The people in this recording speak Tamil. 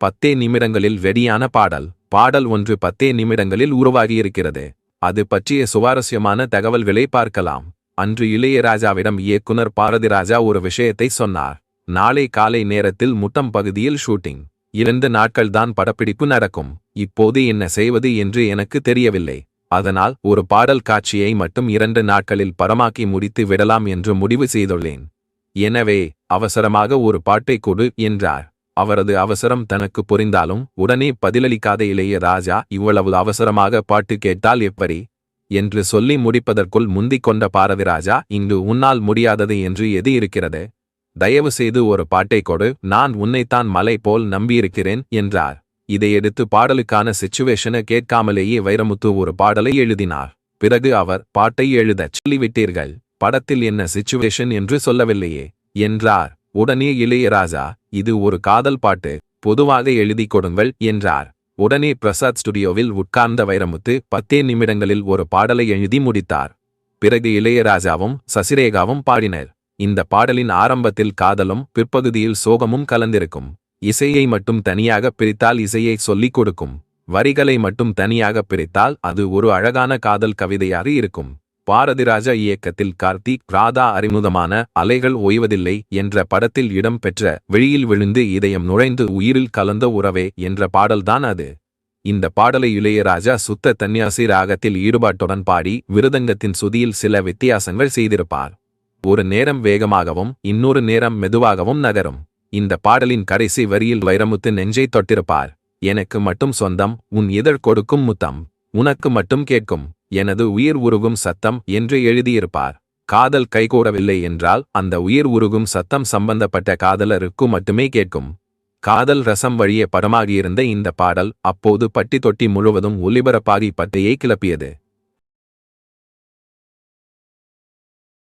10 நிமிடங்களில் வெடியான பாடல். பாடல் ஒன்று 10 நிமிடங்களில் உருவாகியிருக்கிறது. அது பற்றிய சுவாரஸ்யமான தகவல்களை பார்க்கலாம். அன்று இளையராஜாவிடம் இயக்குனர் பாரதிராஜா ஒரு விஷயத்தை சொன்னார். நாளை காலை நேரத்தில் முட்டம் பகுதியில் ஷூட்டிங். 2 நாட்கள்தான் படப்பிடிப்பு நடக்கும். இப்போது என்ன செய்வது என்று எனக்கு தெரியவில்லை. அதனால் ஒரு பாடல் காட்சியை மட்டும் 2 நாட்களில் படமாக்கி முடித்து விடலாம் என்று முடிவு செய்துள்ளேன். எனவே அவசரமாக ஒரு பாட்டை கொடு என்றார். அவரது அவசரம் தனக்கு புரிந்தாலும் உடனே பதிலளிக்காத இளையராஜா, இவ்வளவு அவசரமாக பாட்டு கேட்டால் எப்படி என்று சொல்லி முடிப்பதற்குள் முந்திக் கொண்ட பாரதிராஜா, இங்கு உன்னால் முடியாதது என்று எது இருக்கிறது? தயவு செய்து ஒரு பாட்டை கொடு, நான் உன்னைத்தான் மலை போல் நம்பியிருக்கிறேன் என்றார். இதையடுத்து பாடலுக்கான சிச்சுவேஷனை கேட்காமலேயே வைரமுத்து ஒரு பாடலை எழுதினார். பிறகு அவர், பாட்டை எழுதச் சொல்லிவிட்டீர்கள், படத்தில் என்ன சிச்சுவேஷன் என்று சொல்லவில்லையே என்றார். உடனே இளையராஜா, இது ஒரு காதல் பாட்டு, பொதுவாக எழுதி கொடுங்கள் என்றார். உடனே பிரசாத் ஸ்டுடியோவில் உட்கார்ந்த வைரமுத்து 10 நிமிடங்களில் ஒரு பாடலை எழுதி முடித்தார். பிறகு இளையராஜாவும் சசிரேகாவும் பாடினர். இந்த பாடலின் ஆரம்பத்தில் காதலும் பிற்பகுதியில் சோகமும் கலந்திருக்கும். இசையை மட்டும் தனியாக பிரித்தால் இசையை சொல்லிக் கொடுக்கும். வரிகளை மட்டும் தனியாக பிரித்தால் அது ஒரு அழகான காதல் கவிதையாக இருக்கும். பாரதிராஜா இயக்கத்தில் கார்த்திக் ராதா அறிமுகமான அலைகள் ஓய்வதில்லை என்ற படத்தில் இடம் பெற்ற வெளியில் விழுந்து இதயம் நுழைந்து உயிரில் கலந்த உறவே என்ற பாடல்தான் அது. இந்த பாடலை இளையராஜா சுத்த தன்யாசி ராகத்தில் ஈடுபாட்டுடன் பாடி விருதங்கத்தின் சுதியில் சில வித்தியாசங்கள் செய்திருப்பார். ஒரு நேரம் வேகமாகவும் இன்னொரு நேரம் மெதுவாகவும் நகரும். இந்த பாடலின் கடைசி வரியில் வைரமுத்து நெஞ்சை தொட்டிருப்பார். எனக்கு மட்டும் சொந்தம் உன் இதழ் கொடுக்கும் முத்தம், உனக்கு மட்டும் கேட்கும் எனது உயிர் உருகும் சத்தம் என்று எழுதியிருப்பார். காதல் கைகூடவில்லை என்றால் அந்த உயிர் உருகும் சத்தம் சம்பந்தப்பட்ட காதலருக்கு மட்டுமே கேட்கும். காதல் ரசம் வழியே படமாகியிருந்த இந்த பாடல் அப்போது பட்டி தொட்டி முழுவதும் ஒலிபரப்பாகி பட்டையை கிளப்பியது.